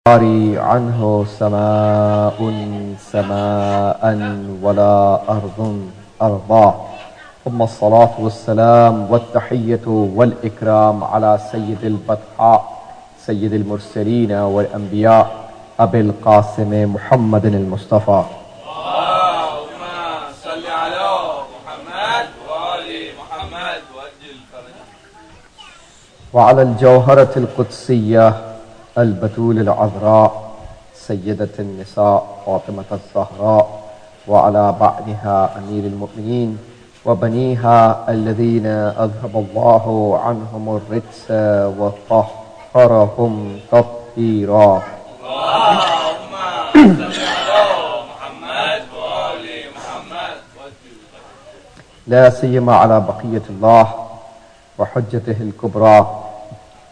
يباري عنه سماء سماء ولا أرض أرضا. ثم الصلاة والسلام والتحية والإكرام على سيد البطحاء سيد المرسلين والأنبياء أبي القاسم محمد المصطفى. اللهم صل على محمد وآل محمد وأجل فرجه. وعلى الجوهرة القدسية البتول العذراء سيدة النساء فاطمة الزهراء، وعلى بعدها أمير المؤمنين وبنيها الذين أذهب الله عنهم الرجس وطهرهم تطهيرا. اللهم صل على محمد وآل محمد وأجل فرجه. لا سيما على بقية الله وحجته الكبرى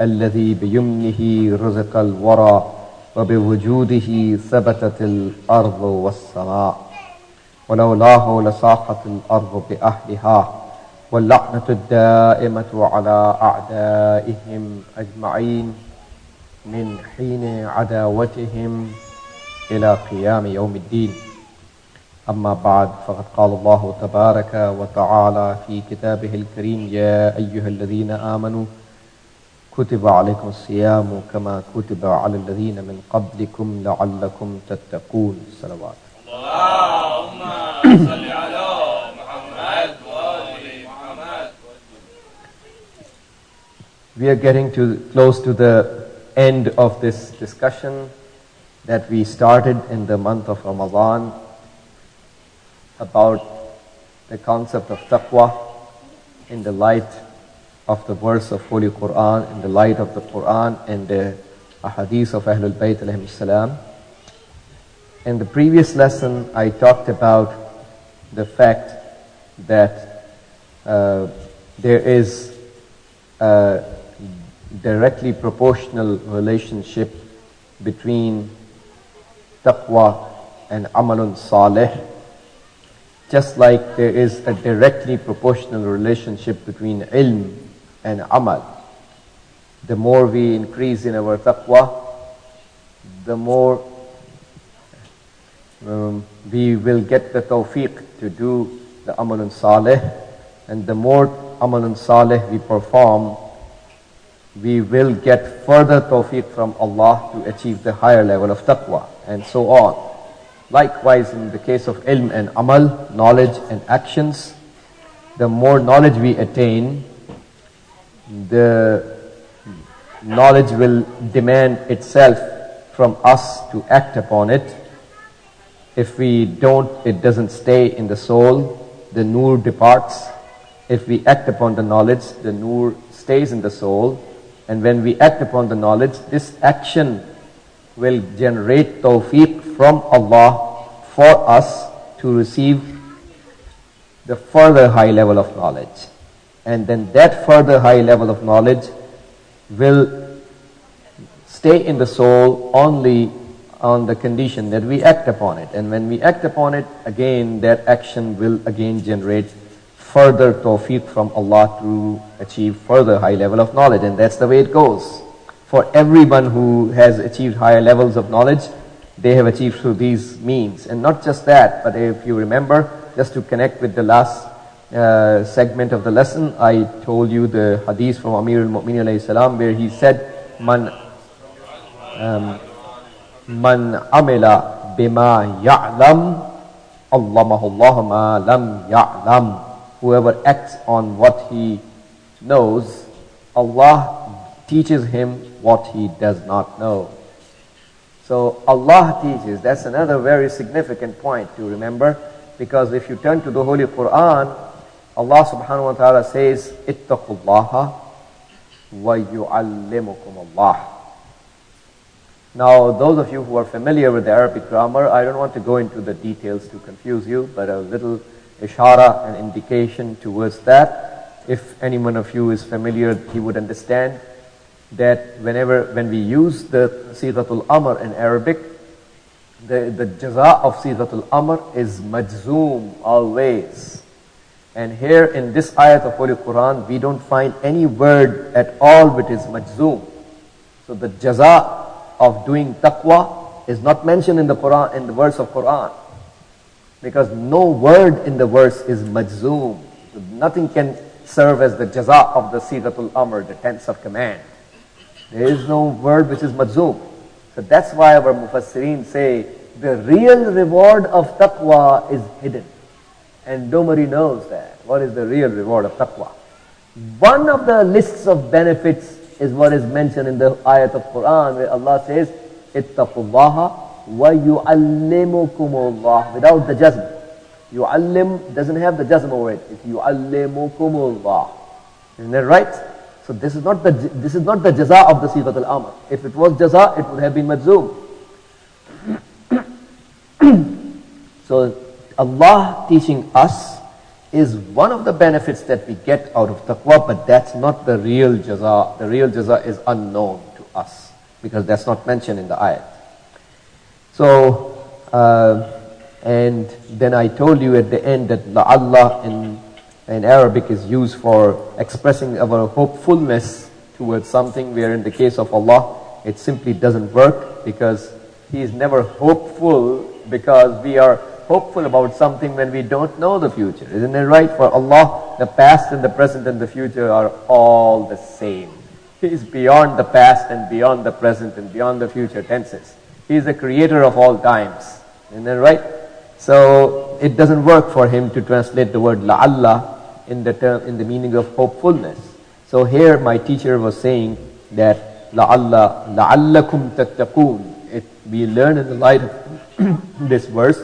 الذي بيمنه رزق الورى وبوجوده ثبتت الأرض والسماء، ولولاه لساقت الأرض بأهلها، واللعنة الدائمة على أعدائهم أجمعين من حين عداوتهم إلى قيام يوم الدين. أما بعد، فقد قال الله تبارك وتعالى في كتابه الكريم: يا أيها الذين آمنوا كتب عليكم الصيام كما كتب على الذين من قبلكم لعلكم تتقون. صلوات. اللهم صل على محمد وآل محمد. We are getting close to the end of this discussion that we started in the month of Ramadan about the concept of taqwa in the light of the verse of Holy Quran, in the light of the Quran and the ahadith of Ahlul Bayt alayhim salam. In the previous lesson, I talked about the fact that there is a directly proportional relationship between taqwa and amalun salih, just like there is a directly proportional relationship between ilm and amal. The more we increase in our taqwa, the more we will get the tawfiq to do the amalun salih, and the more amalun salih we perform, we will get further tawfiq from Allah to achieve the higher level of taqwa, and so on. Likewise, in the case of ilm and amal, knowledge and actions, the more knowledge we attain, the knowledge will demand itself from us to act upon it. If we don't, it doesn't stay in the soul, the nur departs. If we act upon the knowledge, the nur stays in the soul. And when we act upon the knowledge, this action will generate tawfiq from Allah for us to receive the further high level of knowledge. And then that further high level of knowledge will stay in the soul only on the condition that we act upon it. And when we act upon it, again, that action will again generate further tawfiq from Allah to achieve further high level of knowledge. And that's the way it goes. For everyone who has achieved higher levels of knowledge, they have achieved through these means. And not just that, but if you remember, just to connect with the last segment of the lesson, I told you the hadith from Amir al-Mu'minin alayhi salam, where he said, Man amila bima ya'lam, allamahu Allah ma lam ya'lam. Whoever acts on what he knows, Allah teaches him what he does not know. So Allah teaches. That's another very significant point to remember, because if you turn to the Holy Quran, Allah subhanahu wa ta'ala says, ittaqullaha wa yu'allimukum Allah. Now, those of you who are familiar with the Arabic grammar, I don't want to go into the details to confuse you, but a little ishara and indication towards that. If any one of you is familiar, he would understand that when we use the Sighatul Amr in Arabic, the jaza of Sighatul Amr is majzoom always. And here in this ayat of Holy Quran, we don't find any word at all which is majzoom. So the jaza of doing taqwa is not mentioned in the Quran, in the verse of Quran. Because no word in the verse is majzoom. So nothing can serve as the jaza of the sigatul amr, the tense of command. There is no word which is majzoom. So that's why our mufassirin say the real reward of taqwa is hidden. And nobody knows that. What is the real reward of taqwa? One of the lists of benefits is what is mentioned in the ayat of Quran where Allah says, ittaqullaha wa yu'allimukumullah, without the jazm. Yu'allim doesn't have the jazm over it. It's yu'allimukumullah. Isn't that right? So this is not the jaza of the sigat al-amr. If it was jaza, it would have been majzoom. So Allah teaching us is one of the benefits that we get out of taqwa, but that's not the real jaza. The real jaza is unknown to us because that's not mentioned in the ayat. So, and then I told you at the end that la'allah in Arabic is used for expressing our hopefulness towards something, where in the case of Allah, it simply doesn't work because He is never hopeful, because we are hopeful about something when we don't know the future. Isn't it right? For Allah, the past and the present and the future are all the same. He is beyond the past and beyond the present and beyond the future tenses. He is the creator of all times. Isn't that right? So it doesn't work for him to translate the word la'alla in the meaning of hopefulness. So here my teacher was saying that la'allakum tattaqoon. We learn in the light of this verse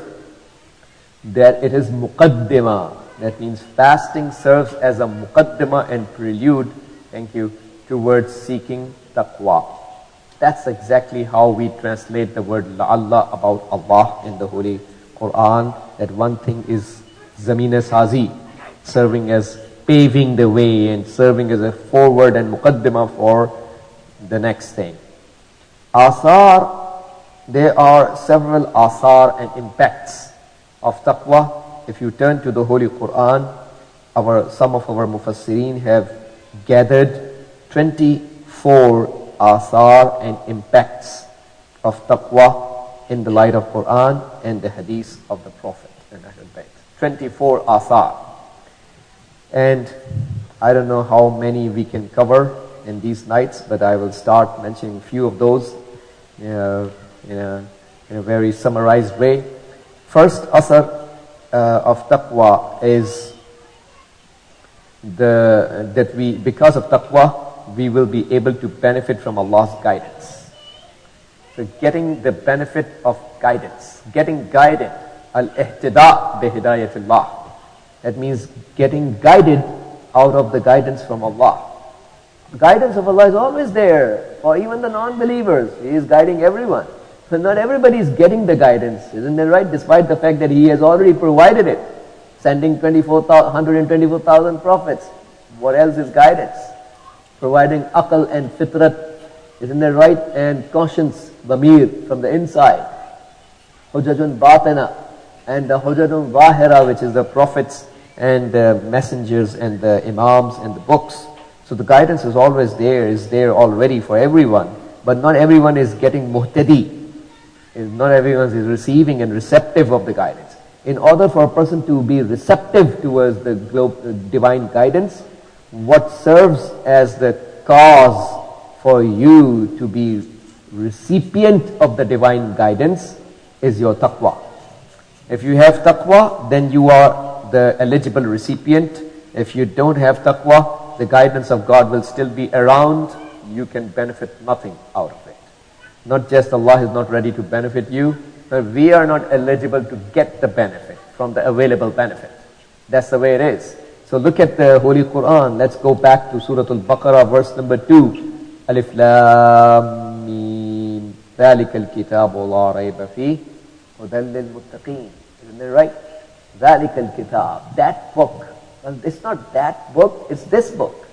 that it is muqaddima. That means fasting serves as a muqaddima and prelude, thank you, towards seeking taqwa. That's exactly how we translate the word la'alla about Allah in the Holy Quran. That one thing is zameen sazi, serving as paving the way and serving as a forward and muqaddima for the next thing. Asar, there are several asar and impacts of taqwa. If you turn to the Holy Quran, some of our mufassirin have gathered 24 asar and impacts of taqwa in the light of Quran and the hadith of the Prophet and Ahlul Bayt. 24 asar. And I don't know how many we can cover in these nights, but I will start mentioning a few of those in a very summarized way. First asar of taqwa is that because of taqwa, we will be able to benefit from Allah's guidance. So getting the benefit of guidance, getting guided, al-ihtida bi-hidayatillah. That means getting guided out of the guidance from Allah. The guidance of Allah is always there for even the non-believers. He is guiding everyone. So not everybody is getting the guidance, isn't that right? Despite the fact that He has already provided it, sending 124,000 prophets. What else is guidance? Providing aql and fitrat, isn't that right? And conscience, dhamir, from the inside. Hujjatun batina, and the hujjatun zahira, which is the prophets and the messengers and the imams and the books. So the guidance is always there, is there already for everyone. But not everyone is getting muhtadi. Not everyone is receiving and receptive of the guidance. In order for a person to be receptive towards the divine guidance, what serves as the cause for you to be recipient of the divine guidance is your taqwa. If you have taqwa, then you are the eligible recipient. If you don't have taqwa, the guidance of God will still be around. You can benefit nothing out of it. Not just Allah is not ready to benefit you, but we are not eligible to get the benefit from the available benefit. That's the way it is. So look at the Holy Quran. Let's go back to Surah Al-Baqarah, verse number 2. Alif Lam Mim. ذَلِكَ الْكِتَابُ لَا رَيْبَ فِيهِ هُدًى لِلْمُتَّقِينَ. Isn't it right? ذَلِكَ الْكِتَابُ. That book. Well, it's not that book, it's this book.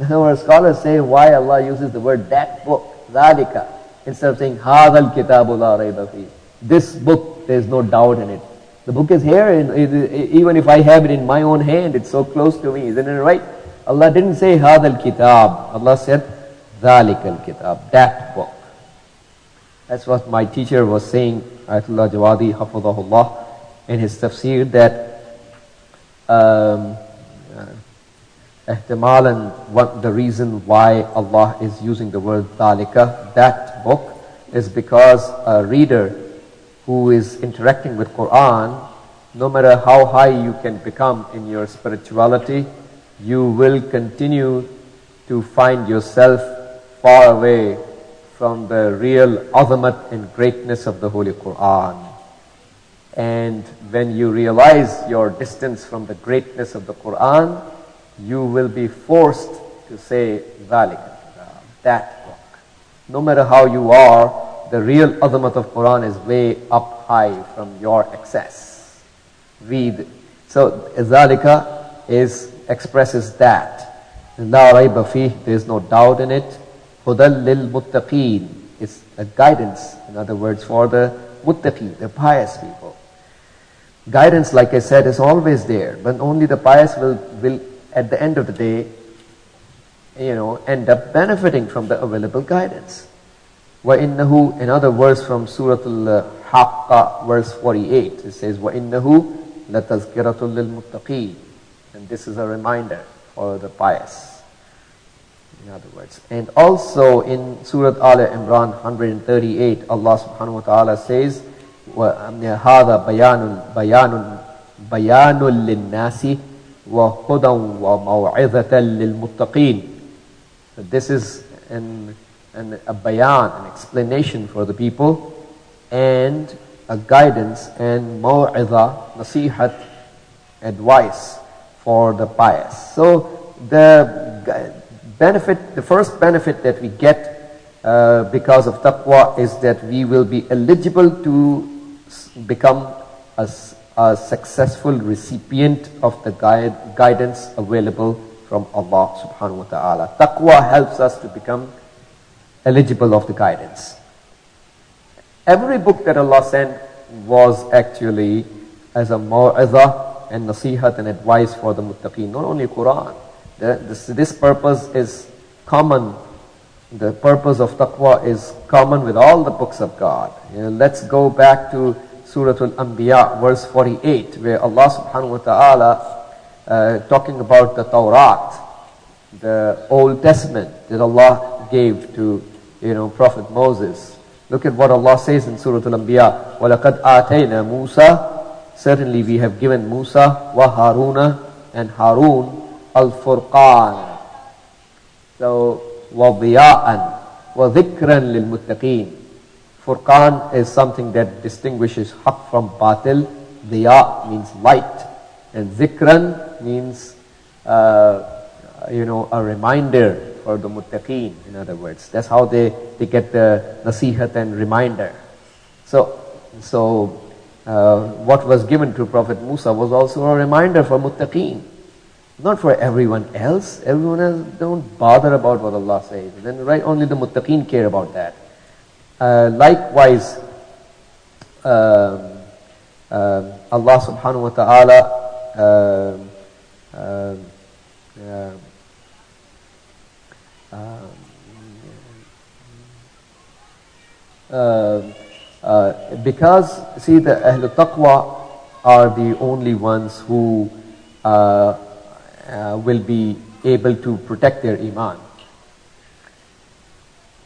Our scholars say why Allah uses the word that book, ذَلِكَ, instead of saying هَذَا الْكِتَابُ لَا رَيْبَ فِيهِ. This book, there is no doubt in it. The book is here, and even if I have it in my own hand, it's so close to me, isn't it right? Allah didn't say هَذَا الْكِتَابُ. Allah said ذَلِكَ الْكِتَابُ, that book. That's what my teacher was saying, Ayatollah Jawadi Hafidhahullah, in his tafsir, that ihtimalan, what the reason why Allah is using the word dhalika, that book, is because a reader who is interacting with Quran, no matter how high you can become in your spirituality, you will continue to find yourself far away from the real azamat and greatness of the Holy Quran. And when you realize your distance from the greatness of the Quran, you will be forced to say, dhalika, that book. No matter how you are, the real azamat of Quran is way up high from your excess. Read. So, dhalika expresses that. La rayba fih, there is no doubt in it. Hudal lil muttaqeen, is a guidance, in other words, for the muttaqeen, the pious people. Guidance, like I said, is always there, but only the pious will at the end of the day, end up benefiting from the available guidance. وَإِنَّهُ, another verse from Surah Al-Haqqa, verse 48, it says, وَإِنَّهُ لَتَذْكِرَةٌ لِلْمُتَّقِينَ. And this is a reminder for the pious, in other words. And also in Surah Al-Imran 138, Allah subhanahu wa ta'ala says, هَذَا بَيَانٌ لِلنَّاسِ وَهُدًى وَمَوْعِظَةً لِلْمُتَّقِينَ. This is a bayan, an explanation for the people, and a guidance and maw'idha, nasihat, advice for the pious. So the first benefit that we get because of taqwa is that we will be eligible to become a successful recipient of the guidance available from Allah subhanahu wa ta'ala. Taqwa helps us to become eligible of the guidance. Every book that Allah sent was actually as a maw'idha and nasihat and advice for the muttaqeen, not only Quran. This purpose is common. The purpose of taqwa is common with all the books of God. Let's go back to Surah Al-Anbiya, verse 48, where Allah subhanahu wa ta'ala talking about the Tawrat, the Old Testament that Allah gave to Prophet Moses. Look at what Allah says in Surah Al-Anbiya. وَلَقَدْ آتَيْنَا مُوسَى, certainly we have given Musa, wa Haruna, and Harun, al-Furqan. So, وَضِيَاءً وَذِكْرًا لِلْمُتَّقِينَ. Furqan is something that distinguishes haq from batil. Diya means light, and zikran means a reminder for the muttaqeen, in other words. That's how they get the nasihat and reminder. So what was given to Prophet Musa was also a reminder for muttaqeen, not for everyone else. Everyone else don't bother about what Allah says. Then only the muttaqeen care about that. Likewise, Allah subhanahu wa ta'ala because, see, the Ahlul Taqwa are the only ones who will be able to protect their iman.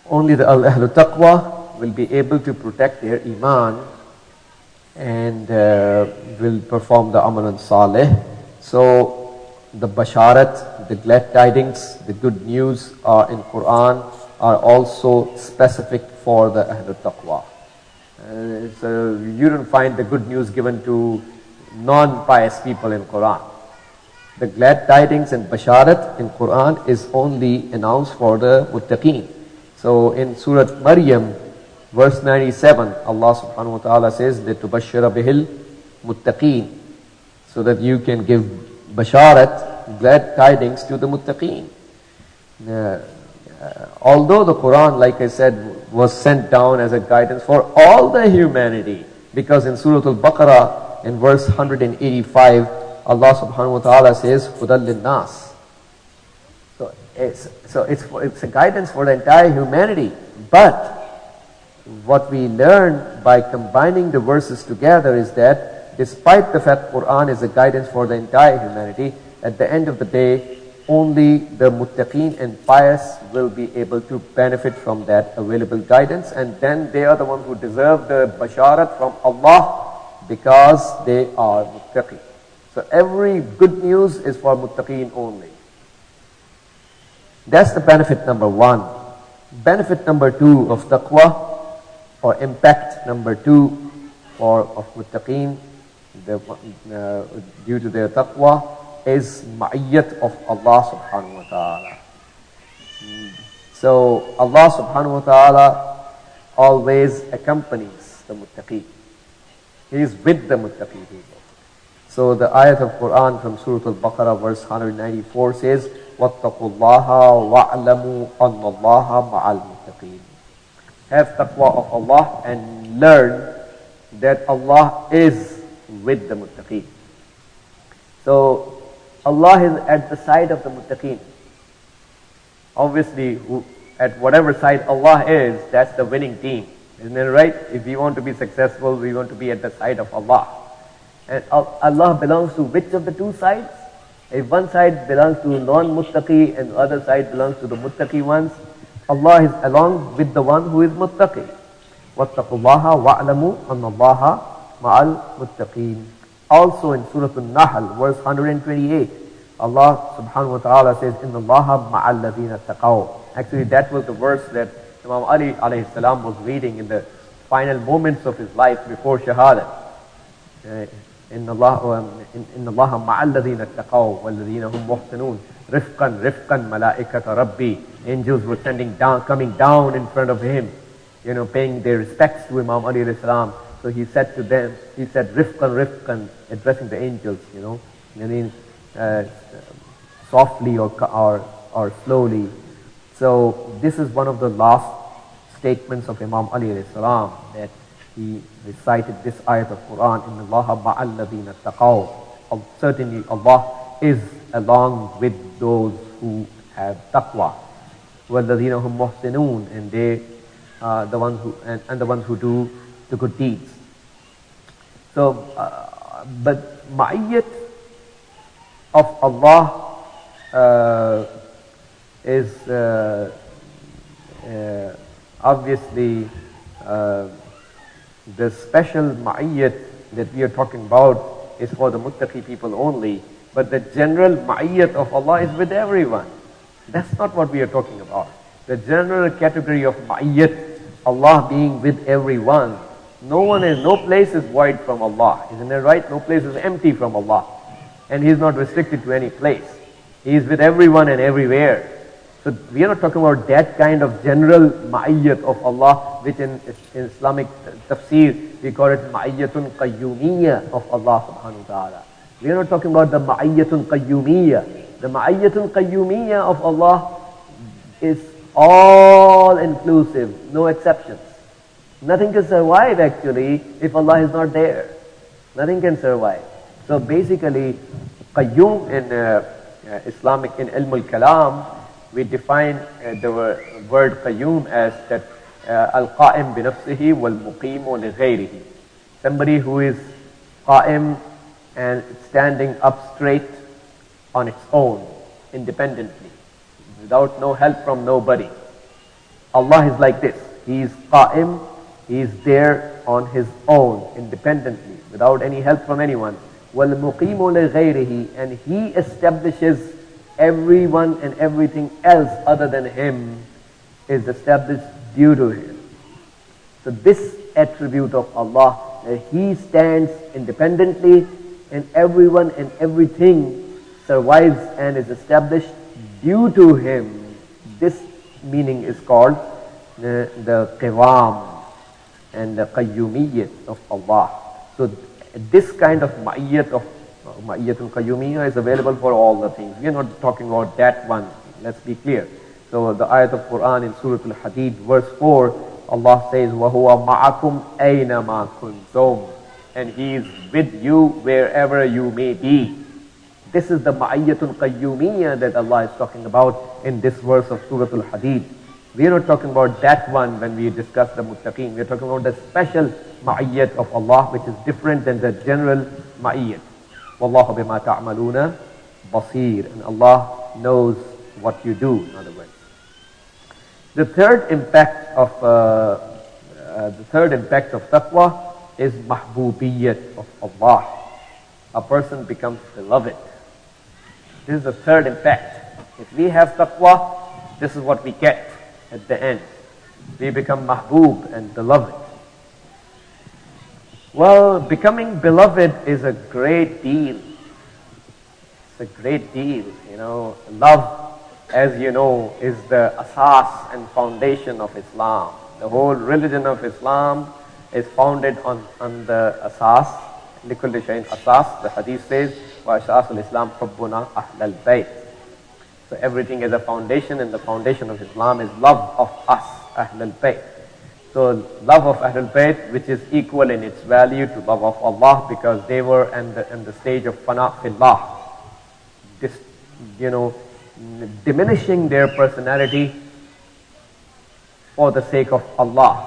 Only the Ahlul Taqwa will be able to protect their iman and will perform the amalan salih. So the basharat, the glad tidings, the good news are in Quran are also specific for the Ahlul Taqwa. So you don't find the good news given to non-pious people in Quran. The glad tidings and basharat in Quran is only announced for the muttaqeen. So in Surah Maryam, verse 97, Allah subhanahu wa ta'ala says, لِتُبَشِّرَ بِهِ الْمُتَّقِينَ, so that you can give basharat, glad tidings to the muttaqeen. Although the Quran, like I said, was sent down as a guidance for all the humanity, because in Surah Al-Baqarah, in verse 185, Allah subhanahu wa ta'ala says, هُدًى لِلنَّاسِ. So it's a guidance for the entire humanity. But what we learn by combining the verses together is that despite the fact Quran is a guidance for the entire humanity, at the end of the day, only the muttaqeen and pious will be able to benefit from that available guidance, and then they are the ones who deserve the basharat from Allah because they are muttaqeen. So every good news is for muttaqeen only. That's the benefit number one. Benefit number two of taqwa, or impact number two of muttaqeen due to their taqwa, is ma'iyyat of Allah subhanahu wa ta'ala. So Allah subhanahu wa ta'ala always accompanies the muttaqeen. He is with the muttaqeen people. So the ayat of Quran from Surah Al-Baqarah verse 194 says, وَاتَّقُوا اللَّهَ وَاعْلَمُوا أَنَّ اللَّهَ مَعَ الْمُتَّقِينَ. Have taqwa of Allah and learn that Allah is with the muttaqeen. So Allah is at the side of the muttaqeen. Obviously, at whatever side Allah is, that's the winning team. Isn't it right? If we want to be successful, we want to be at the side of Allah. And Allah belongs to which of the two sides? If one side belongs to non-muttaqi and the other side belongs to the muttaqi ones, Allah is along with the one who is muttaqi. وَاتَّقُوا اللَّهَ وَاعْلَمُوا أَنَّ اللَّهَ مَعَ الْمُتَّقِينَ. Also in Surah Al-Nahl, verse 128, Allah subhanahu wa ta'ala says, إِنَّ اللَّهَ مَعَ الَّذِينَ اتَّقَوْا. Actually, that was the verse that Imam Ali alayhi salam was reading in the final moments of his life before Shahada. إِنَّ اللَّهَ مَعَ الَّذِينَ اتَّقَوْا وَالَّذِينَ هُمْ مُحْسِنُونَ رِفْقًا مَلَائِكَةَ رَبِّي. Angels were coming down in front of him, paying their respects to Imam Ali alayhi salam. So he said to them, he said, Rifqan, addressing the angels, softly or slowly. So this is one of the last statements of Imam Ali alayhi salam, that he recited this ayat of Quran, Inna Allaha ma'al ladhina taqaw. Certainly Allah is along with those who have taqwa. وَالَّذِينَ هُمْ مُحْسِنُونَ, and they the ones who and the ones who do the good deeds. So, but ma'iyyat of Allah is obviously the special ma'iyyat that we are talking about is for the muttaqi people only, but the general ma'iyyat of Allah is with everyone. That's not what we are talking about. The general category of ma'iyyat, Allah being with everyone. No place is void from Allah. Isn't that right? No place is empty from Allah. And He is not restricted to any place. He is with everyone and everywhere. So we are not talking about that kind of general ma'iyyat of Allah, which in Islamic tafsir, we call it ma'iyyatun qayyumiyya of Allah subhanahu wa ta'ala. We are not talking about the ma'iyyatun qayyumiyya. The ma'iyyatun qayyumiyya of Allah is all inclusive, no exceptions. Nothing can survive actually if Allah is not there. Nothing can survive. So basically, qayyum in Islamic, in Ilm al-Kalam, we define the word qayyum as that al-qa'im bi nafsihi wal-muqimu li ghayrihi. Somebody who is qa'im and standing up straight on its own, independently, without no help from nobody. Allah is like this. He is qa'im, He is there on His own, independently, without any help from anyone. وَالْمُقِيمُ لِغَيْرِهِ, and He establishes everyone and everything else other than Him is established due to Him. So this attribute of Allah, that He stands independently and everyone and everything survives and is established due to Him, this meaning is called the qiwam and the qayyumiyyat of Allah. So this kind of ma'iyyatun qayyumiyyah is available for all the things. We are not talking about that one. Let's be clear. So the ayat of Quran in Surah Al-Hadid, verse 4, Allah says, وَهُوَ مَعَكُمْ أَيْنَمَا كُنْتُمْ, and He is with you wherever you may be. This is the ma'iyyatun qayyumiyyah that Allah is talking about in this verse of Surah Al-Hadid. We are not talking about that one when we discuss the muttaqeen. We are talking about the special ma'iyyat of Allah, which is different than the general ma'iyyat. Wallahu bima ta'maluna basir. And Allah knows what you do, in other words. The third impact of taqwa is mahbubiyyat of Allah. A person becomes beloved. This is the third impact. If we have taqwa, this is what we get at the end. We become mahbub and beloved. Well, becoming beloved is a great deal. It's a great deal. Love, as you know, is the asas and foundation of Islam. The whole religion of Islam is founded on the asas. لِكُلِّ شَيْءٍ asas. The hadith says, وَأَسَاسُ الْإِسْلَامِ حُبُّنَا أَهْلَ الْبَيْتِ. So everything is a foundation, and the foundation of Islam is love of us, Ahl al-Bayt. So love of Ahl al-Bayt, which is equal in its value to love of Allah, because they were in the stage of fana fillah, diminishing their personality for the sake of Allah.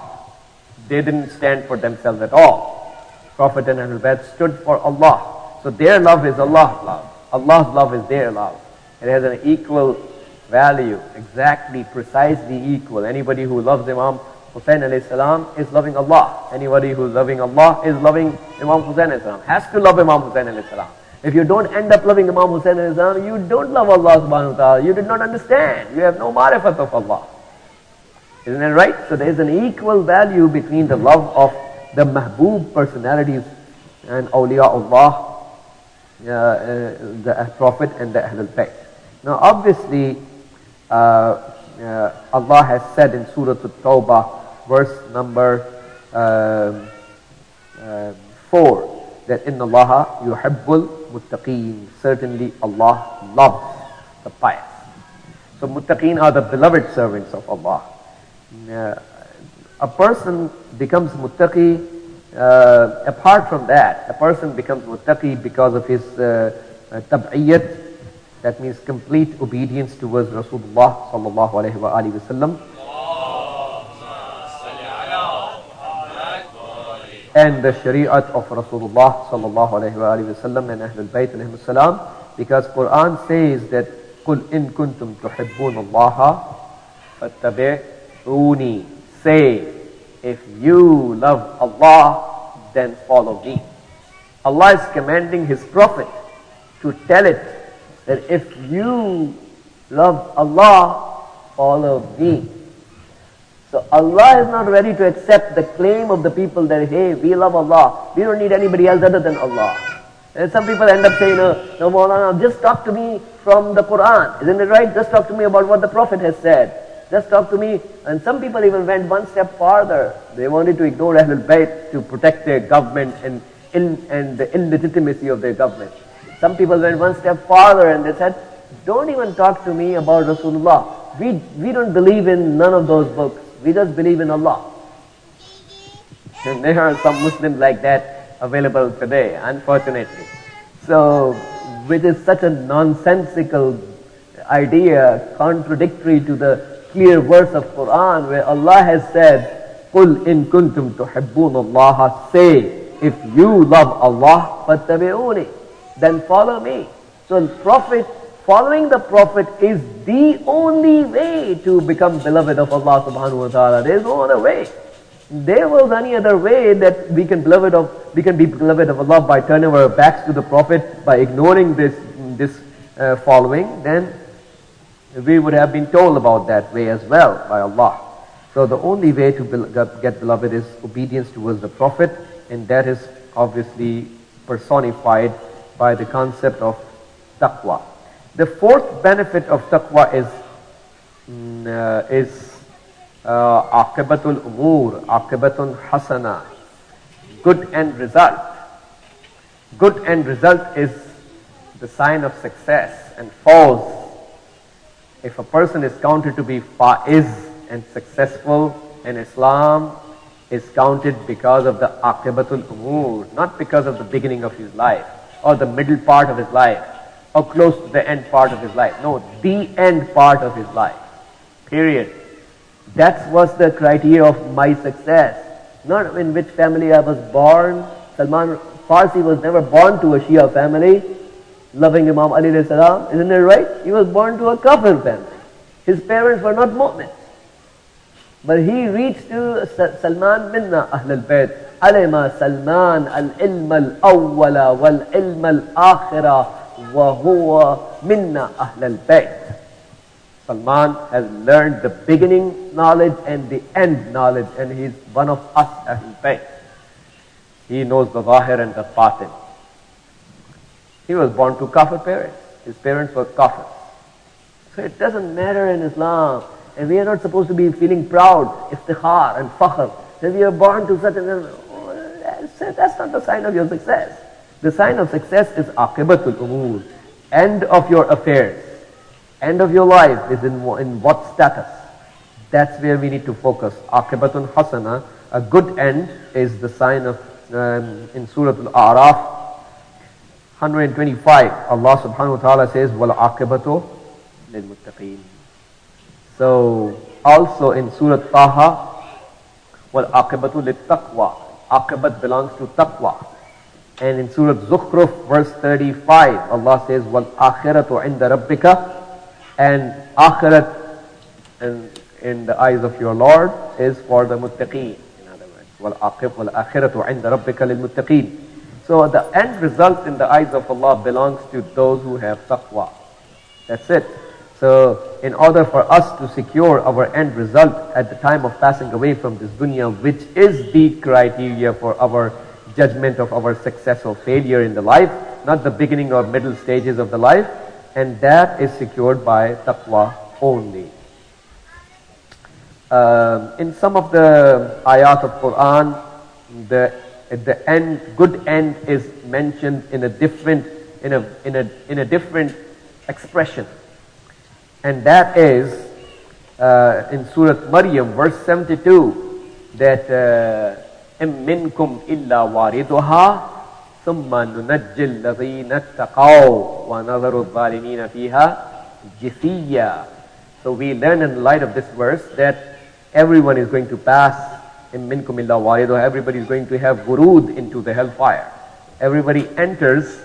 They didn't stand for themselves at all. Prophet and Ahl al-Bayt stood for Allah. So their love is Allah's love. Allah's love is their love. It has an equal value, exactly, precisely equal. Anybody who loves Imam Hussain alayhi salam is loving Allah. Anybody who is loving Allah is loving Imam Hussain alayhi salam. Has to love Imam Hussain alayhi salam. If you don't end up loving Imam Hussain alayhi salam, you don't love Allah subhanahu wa ta'ala. You did not understand. You have no ma'rifat of Allah. Isn't it right? So there is an equal value between the love of the mahbub personalities and awliya Allah, the Prophet and the Ahlul Bayt. Now obviously, Allah has said in Surah At-Tawbah, verse number 4, that Inna Allaha yuhibbul muttaqeen. Certainly Allah loves the pious. So muttaqeen are the beloved servants of Allah. A person becomes muttaqi apart from that. A person becomes muttaqi because of his tab'iyyat. That means complete obedience towards Rasulullah sallallahu alayhi wa alihi wasallam. And the shari'at of Rasulullah sallallahu alayhi wa alihi wasallam and Ahlul Bayt alayhi salam. Because Quran says that قُلْ إِن كُنْتُمْ تُحِبُّونَ اللَّهَ فَاتَّبِعُونِي. Say, if you love Allah, then follow me. Allah is commanding His Prophet to tell it that if you love Allah, follow me. So Allah is not ready to accept the claim of the people that, hey, we love Allah. We don't need anybody else other than Allah. And some people end up saying, no, Maulana, just talk to me from the Quran. Isn't it right? Just talk to me about what the Prophet has said. Just talk to me. And some people even went one step farther. They wanted to ignore Ahlul Bayt to protect their government and the illegitimacy of their government. Some people went one step farther and they said, don't even talk to me about Rasulullah. We don't believe in none of those books. We just believe in Allah. And there are some Muslims like that available today, unfortunately. So, which is such a nonsensical idea, contradictory to the clear verse of Quran, where Allah has said, قُلْ إِن كُنْتُمْ تُحِبُّونَ اللَّهَ. Say, if you love Allah, فَاتَّبِعُونِي. Then follow me. So following the Prophet is the only way to become beloved of Allah subhanahu wa ta'ala. There is no other way. There was any other way that we can be beloved of Allah by turning our backs to the Prophet, by ignoring this following, then we would have been told about that way as well by Allah. So the only way to get beloved is obedience towards the Prophet, and that is obviously personified by the concept of taqwa. The fourth benefit of taqwa is aqibatul umur, aqibatun hasana, good end result. Good end result is the sign of success and false. If a person is counted to be faiz and successful in Islam, is counted because of the aqibatul umur, not because of the beginning of his life or the middle part of his life or close to the end part of his life. No, the end part of his life. Period. That was the criteria of my success. Not in which family I was born. Salman Farsi was never born to a Shia family, loving Imam Ali alayhi salam. Isn't it right? He was born to a Kafir family. His parents were not mu'mins. But he reached to Salman minna Ahl al-Bayt. Alima Salman al-ilm al-awwala wal-ilm al-akhira wa huwa minna Ahl al-Bayt. Salman has learned the beginning knowledge and the end knowledge, and he is one of us Ahl Bayt. He knows the Zahir and the Batin. He was born to Kafir parents. His parents were Kafir. So it doesn't matter in Islam. And we are not supposed to be feeling proud, iftikhar and fakhr. That we are born to such that's not the sign of your success. The sign of success is aqibatul umur, end of your affairs. End of your life is in what status? That's where we need to focus. Aqibatun hasana, a good end, is the sign of, in Surah Al-A'raf, 125, Allah subhanahu wa ta'ala says, wal aqibatu lil muttaqeen. So, also in Surah Taha, wal aqibatu lit taqwa. Aqibat belongs to taqwa. And in Surah Zukhruf, verse 35, Allah says, wal akhiratu inda rabbika. And akhirat in the eyes of your Lord is for the muttaqeen. In other words, وَالْآخِرَةُ عِنْدَ رَبِّكَ لِلْمُتَّقِينَ. So the end result in the eyes of Allah belongs to those who have taqwa. That's it. So in order for us to secure our end result at the time of passing away from this dunya, which is the criteria for our judgment of our success or failure in the life, not the beginning or middle stages of the life, and that is secured by taqwa only. In some of the ayat of Quran, the end, good end is mentioned in a different different expression, and that is in Surah Maryam, verse 72, that minkum illa wariduha. ثم ننجي الذين اتقوا ونذر الظالمين فيها جثيا. So we learn in the light of this verse that everyone is going to pass in minkum illa wariduha. Everybody is going to have wurud into the hellfire. Everybody enters,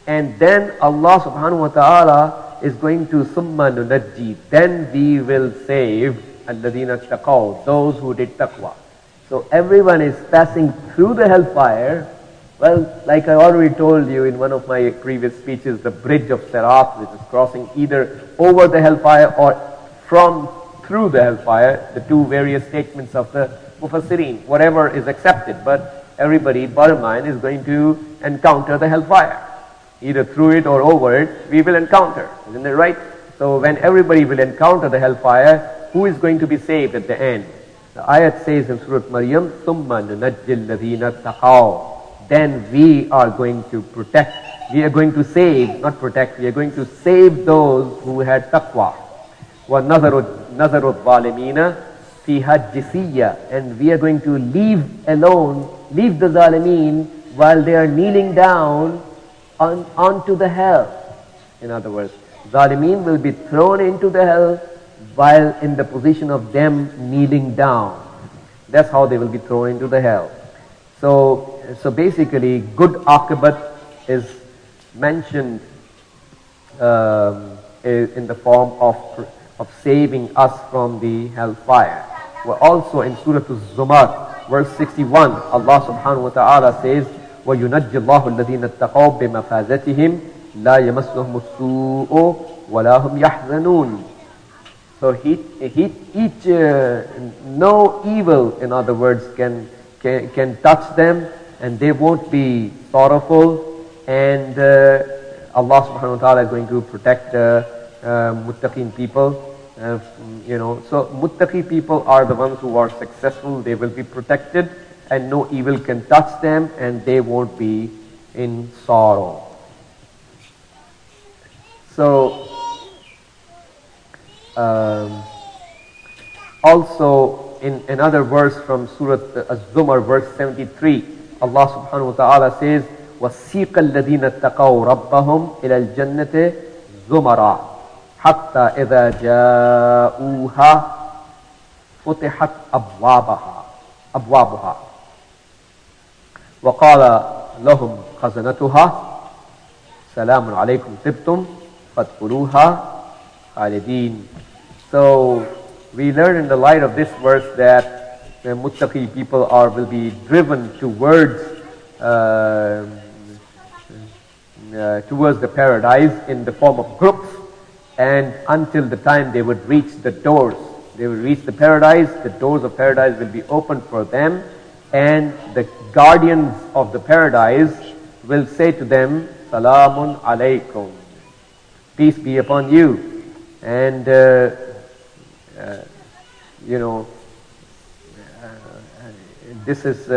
and then Allah subhanahu wa ta'ala is going to summa nunajji. Then we will save alladhina taqaw, those who did taqwa. So everyone is passing through the hellfire. Well, like I already told you in one of my previous speeches, the bridge of Sirat, which is crossing either over the hellfire or through the hellfire, the two various statements of the Mufassirin, whatever is accepted, but everybody, bottom line, is going to encounter the hellfire. Either through it or over it, we will encounter. Isn't it right? So when everybody will encounter the hellfire, who is going to be saved at the end? The ayat says in Surah Maryam, ثُمَّ نُنَجِّ الَّذِينَ اتَّقَوْا. Then we are going to protect, we are going to save, not protect, we are going to save those who had taqwa. وَنَذَرُ الظَّالِمِينَ فِيهَا جِثِيًّا. And we are going to leave the zalimeen while they are kneeling down onto the hell. In other words, zalimeen will be thrown into the hell while in the position of them kneeling down. That's how they will be thrown into the hell. So basically, good aqibat is mentioned in the form of saving us from the hellfire. We're also in Surah Al-Zumar, verse 61, Allah subhanahu wa ta'ala says, وَيُنَجِّ اللَّهُ الَّذِينَ اتَّقَوْا بِمَفَازَتِهِمْ لَا يَمَسُّهُمُ السُّوءُ وَلَا هُمْ يَحْزَنُونَ. So no evil, in other words, can touch them, and they won't be sorrowful, and Allah subhanahu wa ta'ala is going to protect muttaqeen people. So muttaqi people are the ones who are successful. They will be protected, and no evil can touch them, and they won't be in sorrow. So also in another verse from Surah Az-Zumar, verse 73, Allah subhanahu wa ta'ala says, وَسِيقَ الَّذِينَ اتَّقَوْا رَبَّهُمْ إِلَى الْجَنَّةِ زُمَرًا حَتَّى إِذَا جَاءُوهَا فتحت أبوابها وقال لهم خزنتها سلام عليكم طبتم فادخلوها خالدين. So we learn in the light of this verse that the muttaqi people will be driven towards the paradise in the form of groups, and until the time they would reach the doors, they will reach the paradise, the doors of paradise will be opened for them, and the guardians of the paradise will say to them, Salamun alaykum, peace be upon you. And this is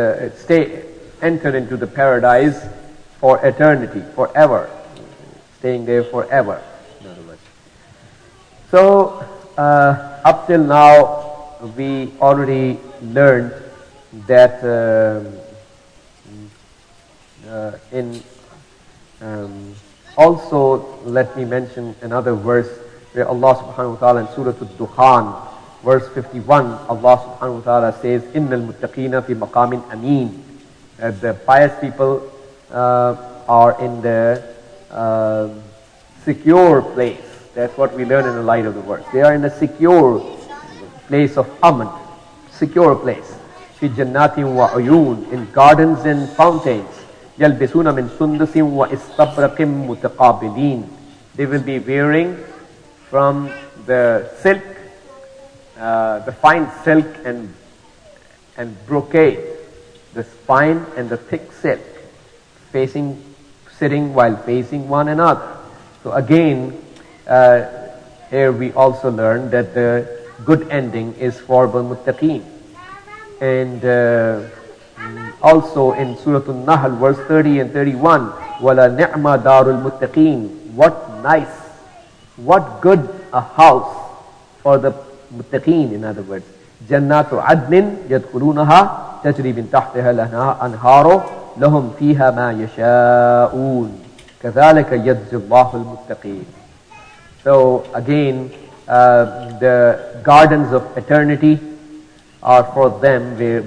enter into the paradise for eternity, forever, staying there forever, in other words. So up till now we already learned that also let me mention another verse where Allah subhanahu wa ta'ala in Surah Al-Dukhan, verse 51, Allah subhanahu wa ta'ala says, Innal muttaqina fi maqamin ameen. The pious people are in the secure place. That's what we learn in the light of the verse. They are in a secure place of aman, secure place. Fi jannatin wa uyun, in gardens and fountains. Yalbisuna min sundusin wa istabraqim mutaqabilin. They will be wearing from the silk, the fine silk and brocade, the fine and the thick silk, sitting while facing one another. So again, here we also learn that the good ending is for the muttaqeen. And also in Surah An-Nahl, verse 30 and 31, وَلَا نِعْمَ دَارُ الْمُتَّقِينَ. What nice, what good a house for the muttaqeen, in other words. جَنَّاتُ عَدْنٍ يَدْخُلُونَهَا تَجْرِي مِنْ تَحْتِهَا الْأَنْهَارُ لَهُمْ فِيهَا مَا يَشَاءُونَ كَذَلِكَ يَجْزِي اللَّهُ الْمُتَّقِينَ. So again, the gardens of eternity are for them. They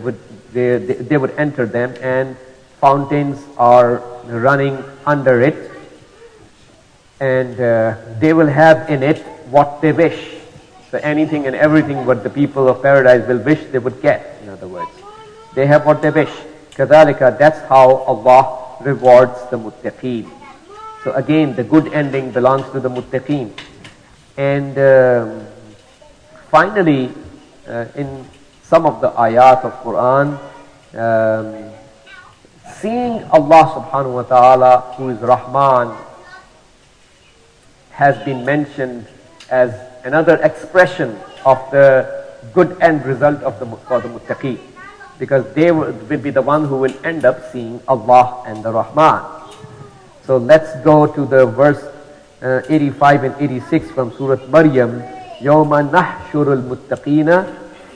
would enter them, and fountains are running under it, and they will have in it what they wish. So anything and everything what the people of paradise will wish, they would get, in other words. They have what they wish. Kadhalika, that's how Allah rewards the muttaqeen. So again, the good ending belongs to the muttaqeen. And finally, in some of the ayat of Quran, seeing Allah subhanahu wa ta'ala, who is Rahman, has been mentioned as another expression of the good end result for the muttaqeen, because they will be the one who will end up seeing Allah and the Rahman. So let's go to the verse 85 and 86 from Surah Maryam. يَوْمَ نَحْشُرُ الْمُتَّقِينَ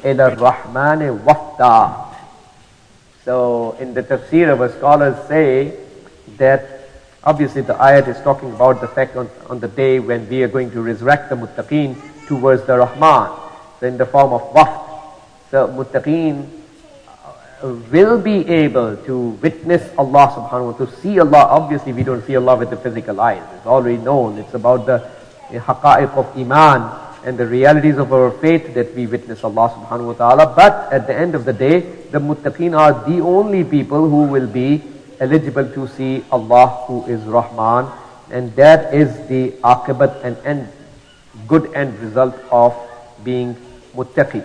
إِلَى الرَّحْمَنِ وَفْدًا. So in the tafsir, our scholars say that obviously the ayat is talking about the fact on the day when we are going to resurrect the muttaqeen towards the Rahman, so in the form of wafd. So muttaqeen will be able to witness Allah subhanahu wa ta'ala, to see Allah. Obviously we don't see Allah with the physical eyes. It's already known. It's about the haqa'iq of iman and the realities of our faith that we witness Allah subhanahu wa ta'ala. But at the end of the day, the muttaqeen are the only people who will be eligible to see Allah, who is Rahman, and that is the aqibat and good end result of being muttaqi.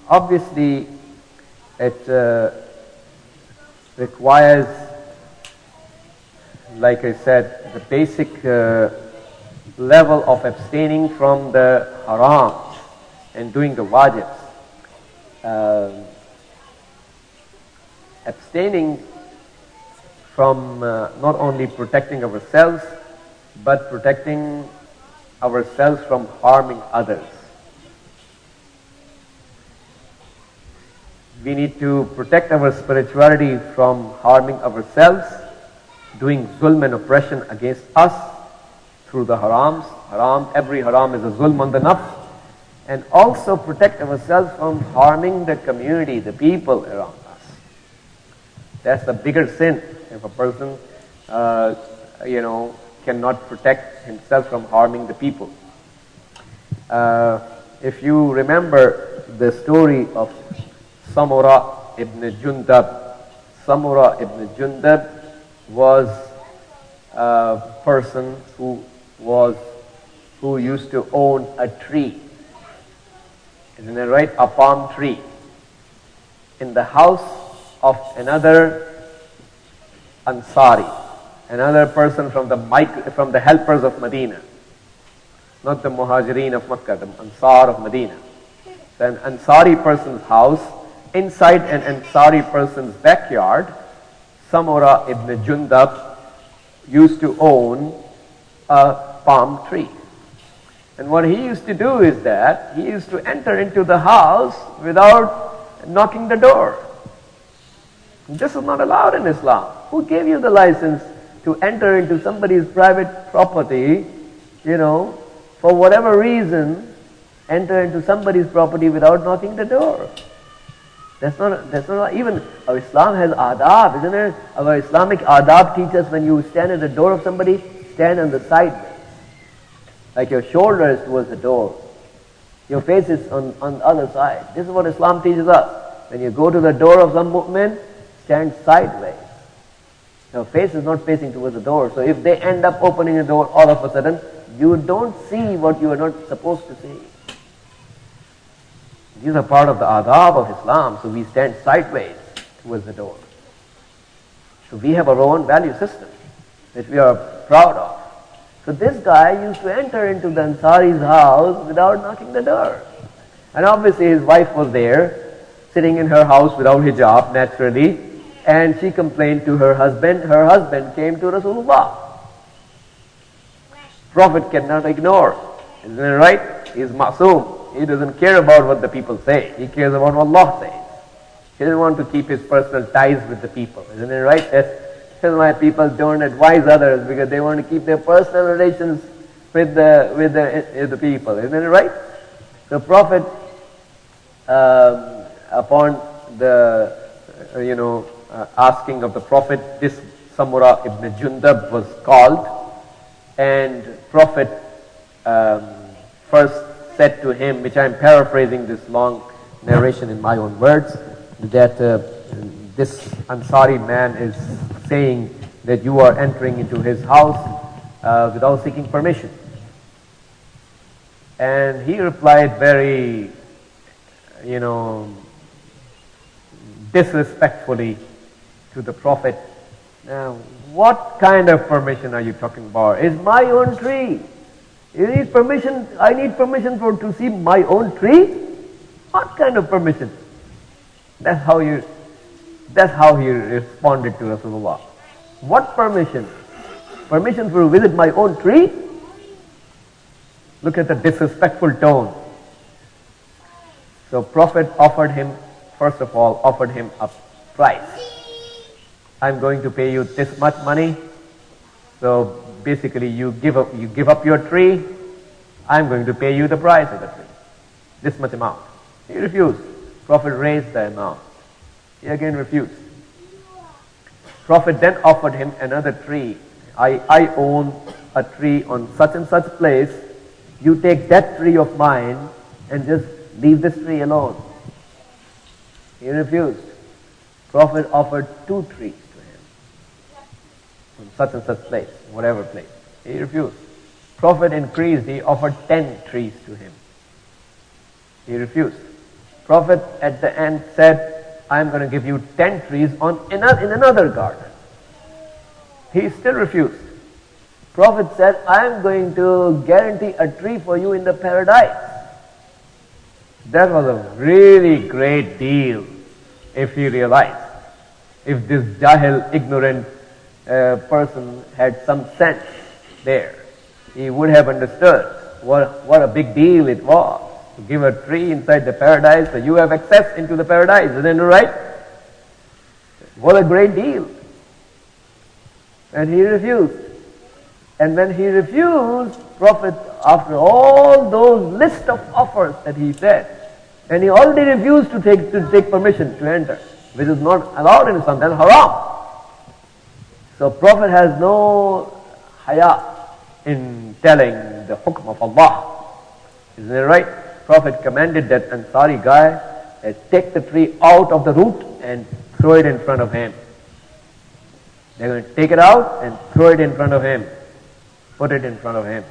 Obviously, it requires, like I said, the basic level of abstaining from the harams and doing the wajibs. Abstaining from not only protecting ourselves, but protecting ourselves from harming others. We need to protect our spirituality from harming ourselves, doing zulm and oppression against us through the harams. Every haram is a zulm on the nafs. And also protect ourselves from harming the community, the people around us. That's the bigger sin if a person, cannot protect himself from harming the people. If you remember the story of Samura ibn Jundab, Samura ibn Jundab was a person who used to own a tree. Isn't it right? A palm tree. In the house of another Ansari, another person from the helpers of Medina. Not the Muhajireen of Makkah, the Ansar of Medina. So an Ansari person's house, inside an Ansari person's backyard, Samura ibn Jundab used to own a palm tree. And what he used to do is that he used to enter into the house without knocking the door. This is not allowed in Islam. Who gave you the license to enter into somebody's private property, for whatever reason, enter into somebody's property without knocking the door? That's not even, our Islam has adab, isn't it? Our Islamic adab teaches when you stand at the door of somebody, stand on the side. Like your shoulder is towards the door. Your face is on the other side. This is what Islam teaches us. When you go to the door of some mu'min, stand sideways. Your face is not facing towards the door. So if they end up opening the door all of a sudden, you don't see what you are not supposed to see. These are part of the adab of Islam. So we stand sideways towards the door. So we have our own value system that we are proud of. So this guy used to enter into the Ansari's house without knocking the door. And obviously his wife was there, sitting in her house without hijab, naturally, and she complained to her husband. Her husband came to Rasulullah. Prophet cannot ignore. Isn't it right? He is ma'soom. He doesn't care about what the people say. He cares about what Allah says. He doesn't want to keep his personal ties with the people. Isn't it right? That's why people don't advise others, because they want to keep their personal relations with the people. Isn't it right? The Prophet, upon the asking of the Prophet, this Samura ibn Jundab was called, and Prophet first said to him, which I am paraphrasing this long narration in my own words, that this Ansari man is saying that you are entering into his house without seeking permission. And he replied very, disrespectfully to the Prophet, "Now, what kind of permission are you talking about? It's my own tree. You need permission? I need permission to see my own tree? What kind of permission?" That's how he responded to Rasulullah. What permission? Permission to visit my own tree? Look at the disrespectful tone. So Prophet first of all offered him a price. I'm going to pay you this much money. So basically you give up your tree. I'm going to pay you the price of the tree. This much amount. He refused. Prophet raised the amount. He again refused. Prophet then offered him another tree. I own a tree on such and such place. You take that tree of mine and just leave this tree alone. He refused. Prophet offered 2 trees to him from such and such place, whatever place. He refused. Prophet increased. He offered 10 trees to him. He refused. Prophet at the end said, I'm going to give you 10 trees in another garden. He still refused. Prophet said, I'm going to guarantee a tree for you in the paradise. That was a really great deal, if you realize. If this jahil, ignorant person had some sense there, he would have understood what a big deal it was. To give a tree inside the paradise, so you have access into the paradise, isn't it right? What a great deal. And he refused. And when he refused, Prophet, after all those list of offers that he said, and he already refused to take permission to enter, which is not allowed in Islam, that's haram. So Prophet has no haya in telling the hukm of Allah. Isn't it right? Prophet commanded that Ansari guy take the tree out of the root and throw it in front of him. They're going to take it out and throw it in front of him. Put it in front of him.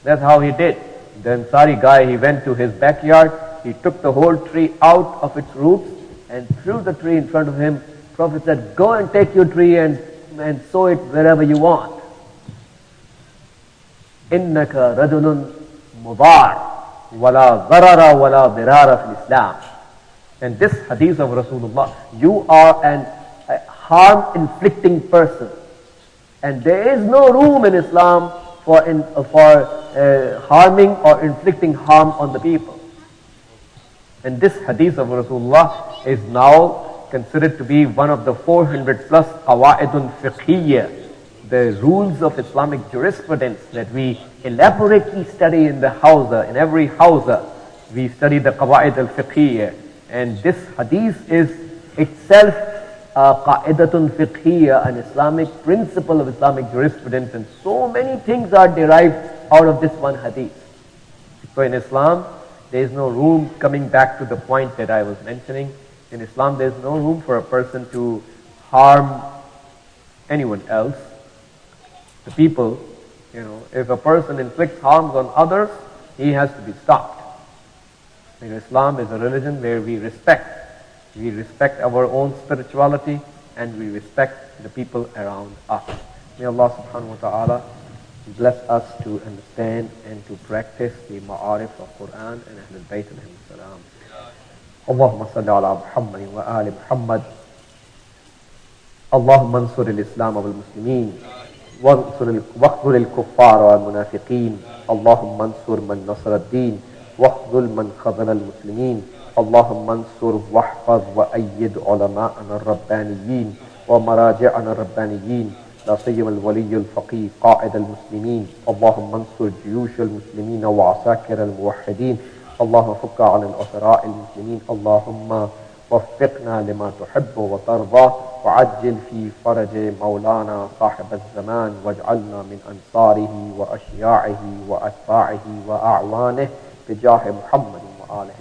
That's how he did. The Ansari guy, he went to his backyard, he took the whole tree out of its roots and threw the tree in front of him. Prophet said, go and take your tree and sow it wherever you want. Innaka rajulun mudar wala zarara wala dirara fil Islam. And this hadith of Rasulullah, you are a harm-inflicting person. And there is no room in Islam for harming or inflicting harm on the people. And this hadith of Rasulullah is now considered to be one of the 400 plus qawa'idun fiqhiyya, the rules of Islamic jurisprudence that we elaborately study in the hawza, in every hawza. We study the qawa'id al-fiqhiyya. And this hadith is itself qa'idatun fiqhiyya, an Islamic principle of Islamic jurisprudence, and so many things are derived out of this one hadith. So in Islam, there is no room, coming back to the point that I was mentioning, in Islam there is no room for a person to harm anyone else. The people, if a person inflicts harms on others, he has to be stopped. Because Islam is a religion where we respect our own spirituality, and we respect the people around us. May Allah subhanahu wa ta'ala bless us to understand and to practice the ma'arif of Quran and Ahlul Bayt alayhi salam. Allahumma salli ala Muhammad wa ali Muhammad. Allahumma ansur al-Islam wal Muslimin واخذل الكفار والمنافقين. اللهم انصر من نصر الدين واخذل من خذل المسلمين. اللهم انصر واحفظ وأيد علماءنا الربانيين ومراجعنا الربانيين، لا سيما الولي الفقيه قائد المسلمين. اللهم انصر جيوش المسلمين وعساكر الموحدين. اللهم فك عن الأسراء المسلمين. اللهم وفقنا لما تحب وترضى، وعجل في فرج مولانا صاحب الزمان، واجعلنا من أنصاره وأشياعه وأتباعه وأعوانه بجاه محمد وآله